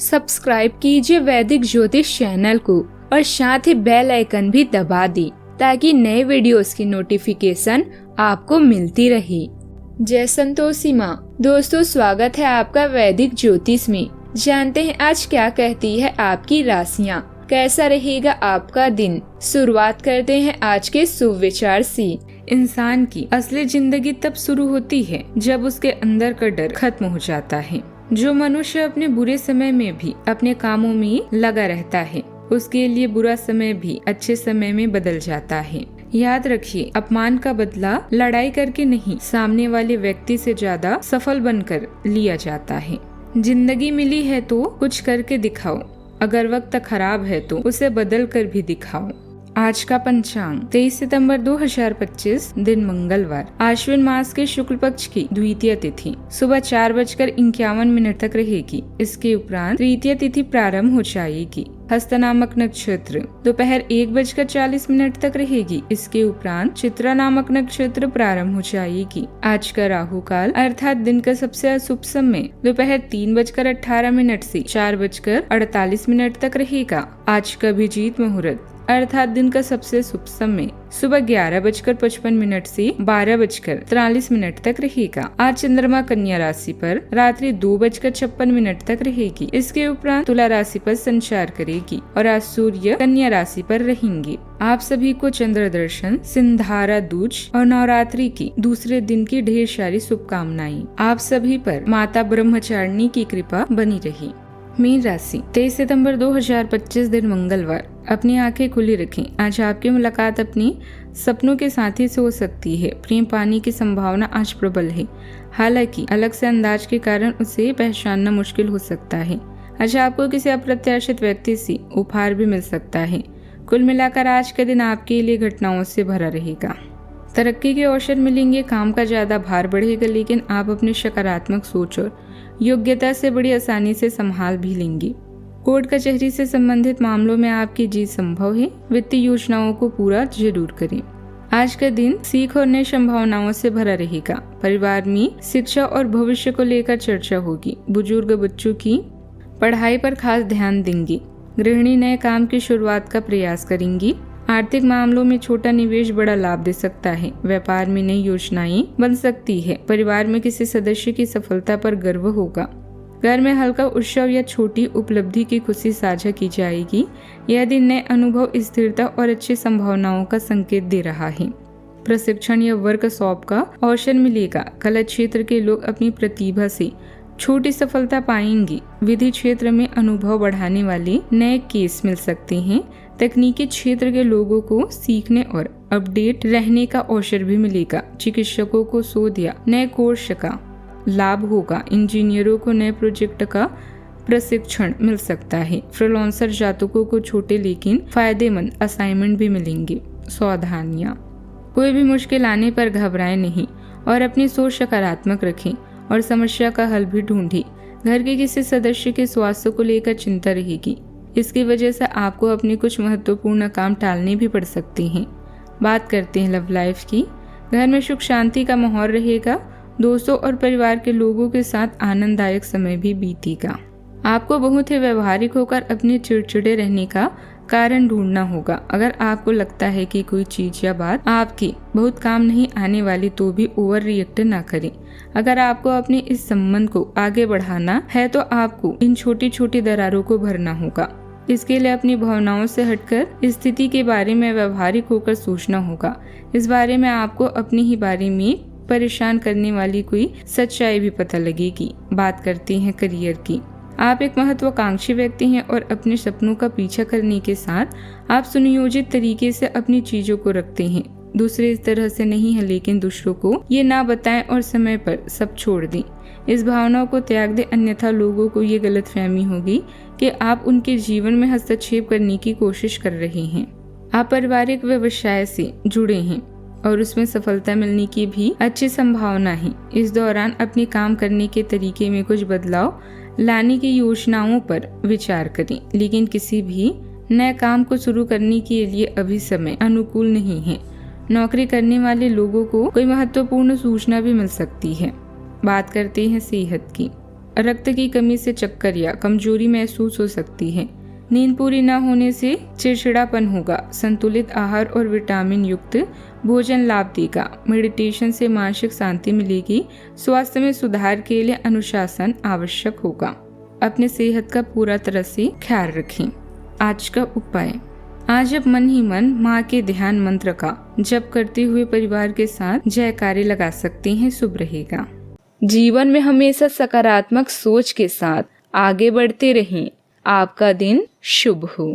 Subscribe कीजिए वैदिक ज्योतिष चैनल को और साथ ही बेल आइकन भी दबा दी ताकि नए वीडियोस की नोटिफिकेशन आपको मिलती रहे। जय संतोषी माँ। दोस्तों, स्वागत है आपका वैदिक ज्योतिष में। जानते हैं आज क्या कहती है आपकी राशियाँ, कैसा रहेगा आपका दिन। शुरुआत करते हैं आज के शुभ विचार से। इंसान की असली जिंदगी तब शुरू होती है जब उसके अंदर का डर खत्म हो जाता है। जो मनुष्य अपने बुरे समय में भी अपने कामों में लगा रहता है, उसके लिए बुरा समय भी अच्छे समय में बदल जाता है। याद रखिए, अपमान का बदला लड़ाई करके नहीं, सामने वाले व्यक्ति से ज्यादा सफल बनकर लिया जाता है। जिंदगी मिली है तो कुछ करके दिखाओ, अगर वक्त खराब है तो उसे बदल कर भी दिखाओ। आज का पंचांग 23 सितंबर 2025, दिन मंगलवार। आश्विन मास के शुक्ल पक्ष की द्वितीय तिथि सुबह 4:51 तक रहेगी। इसके उपरांत तृतीय तिथि प्रारंभ हो जाएगी। हस्त नामक नक्षत्र दोपहर 1:40 तक रहेगी। इसके उपरांत चित्रा नामक नक्षत्र प्रारंभ हो जाएगी। आज का राहु काल अर्थात दिन का सबसे अशुभ समय दोपहर 3:18 से 4:48 तक रहेगा। आज का अभिजीत मुहूर्त अर्थात दिन का सबसे शुभ समय सुबह 11:55 से 12:43 तक रहेगा। आज चंद्रमा कन्या राशि पर रात्रि 2:56 तक रहेगी। इसके उपरांत तुला राशि पर संचार करेगी और आज सूर्य कन्या राशि पर रहेंगे। आप सभी को चंद्र दर्शन, सिंधारा दूज और नवरात्रि की दूसरे दिन की ढेर सारी शुभकामनाएं आप सभी पर माता ब्रह्मचारिणी की कृपा बनी रही। मीन राशि 23 सितंबर 2025, दिन मंगलवार। अपनी आंखें खुली रखें। आज आपकी मुलाकात अपनी सपनों के साथी से हो सकती है। प्रेम पाने की संभावना आज प्रबल है, हालांकि अलग से अंदाज के कारण उसे पहचानना मुश्किल हो सकता है। आज आपको किसी अप्रत्याशित व्यक्ति से उपहार भी मिल सकता है। कुल मिलाकर आज का दिन आपके लिए घटनाओं से भरा रहेगा। तरक्की के अवसर मिलेंगे, काम का ज्यादा भार बढ़ेगा, लेकिन आप अपनी सकारात्मक सोच और योग्यता से बड़ी आसानी से संभाल भी लेंगे। कोर्ट कचहरी से संबंधित मामलों में आपकी जीत संभव है। वित्तीय योजनाओं को पूरा जरूर करें। आज का दिन सीख और नई संभावनाओं से भरा रहेगा। परिवार में शिक्षा और भविष्य को लेकर चर्चा होगी। बुजुर्ग बच्चों की पढ़ाई पर खास ध्यान देंगे। गृहिणी नए काम की शुरुआत का प्रयास करेंगी। आर्थिक मामलों में छोटा निवेश बड़ा लाभ दे सकता है। व्यापार में नई योजनाएं बन सकती है। परिवार में किसी सदस्य की सफलता पर गर्व होगा। घर में हल्का उत्सव या छोटी उपलब्धि की खुशी साझा की जाएगी। यह दिन नए अनुभव, स्थिरता और अच्छी संभावनाओं का संकेत दे रहा है। प्रशिक्षण या वर्कशॉप का अवसर मिलेगा। कला क्षेत्र के लोग अपनी प्रतिभा से छोटी सफलता पाएंगी। विधि क्षेत्र में अनुभव बढ़ाने वाले नए केस मिल सकते हैं। तकनीकी क्षेत्र के लोगों को सीखने और अपडेट रहने का अवसर भी मिलेगा। चिकित्सकों को शोध या नए कोर्स का लाभ होगा। इंजीनियरों को नए प्रोजेक्ट का प्रशिक्षण मिल सकता है। फ्रीलांसर जातकों को छोटे लेकिन फायदेमंद असाइनमेंट भी मिलेंगे। सावधानियां, कोई भी मुश्किल आने पर घबराएं नहीं और अपनी सोच सकारात्मक रखें और समस्या का हल भी ढूंढें। घर के किसी सदस्य के स्वास्थ्य को लेकर चिंता रहेगी। इसकी वजह से आपको अपने कुछ महत्वपूर्ण काम टालने भी पड़ सकते हैं। बात करते हैं लव लाइफ की। घर में सुख शांति का माहौल रहेगा। दोस्तों और परिवार के लोगों के साथ आनंददायक समय भी बीतेगा। आपको बहुत ही व्यवहारिक होकर अपने चिड़चिड़े रहने का कारण ढूंढना होगा। अगर आपको लगता है कि कोई चीज या बात आपकी बहुत काम नहीं आने वाली, तो भी ओवर रिएक्ट ना करें। अगर आपको अपने इस संबंध को आगे बढ़ाना है तो आपको इन छोटी छोटी दरारों को भरना होगा। इसके लिए अपनी भावनाओं से हटकर स्थिति के बारे में व्यवहारिक होकर सोचना होगा। इस बारे में आपको अपनी ही बारे में परेशान करने वाली कोई सच्चाई भी पता लगेगी। बात करते हैं करियर की। आप एक महत्वाकांक्षी व्यक्ति हैं और अपने सपनों का पीछा करने के साथ आप सुनियोजित तरीके से अपनी चीजों को रखते हैं। दूसरे इस तरह से नहीं है, लेकिन दूसरों को ये ना बताएं और समय पर सब छोड़ दें। इस भावना को त्याग दें, अन्यथा लोगों को ये गलतफहमी होगी कि आप उनके जीवन में हस्तक्षेप करने की कोशिश कर रहे हैं। आप पारिवारिक व्यवसाय से जुड़े हैं और उसमें सफलता मिलने की भी अच्छी संभावना है। इस दौरान अपने काम करने के तरीके में कुछ बदलाव लाने की योजनाओं पर विचार करें, लेकिन किसी भी नए काम को शुरू करने के लिए अभी समय अनुकूल नहीं है। नौकरी करने वाले लोगों को कोई महत्वपूर्ण सूचना भी मिल सकती है। बात करते हैं सेहत की। रक्त की कमी से चक्कर या कमजोरी महसूस हो सकती है। नींद पूरी न होने से चिड़चिड़ापन होगा। संतुलित आहार और विटामिन युक्त भोजन लाभ देगा। मेडिटेशन से मानसिक शांति मिलेगी। स्वास्थ्य में सुधार के लिए अनुशासन आवश्यक होगा। अपने सेहत का पूरा तरह से ख्याल रखें। आज का उपाय, आज आप मन ही मन माँ के ध्यान मंत्र का जप करते हुए परिवार के साथ जयकारे लगा सकते हैं। शुभ रहेगा। जीवन में हमेशा सकारात्मक सोच के साथ आगे बढ़ते रहें। आपका दिन शुभ हो।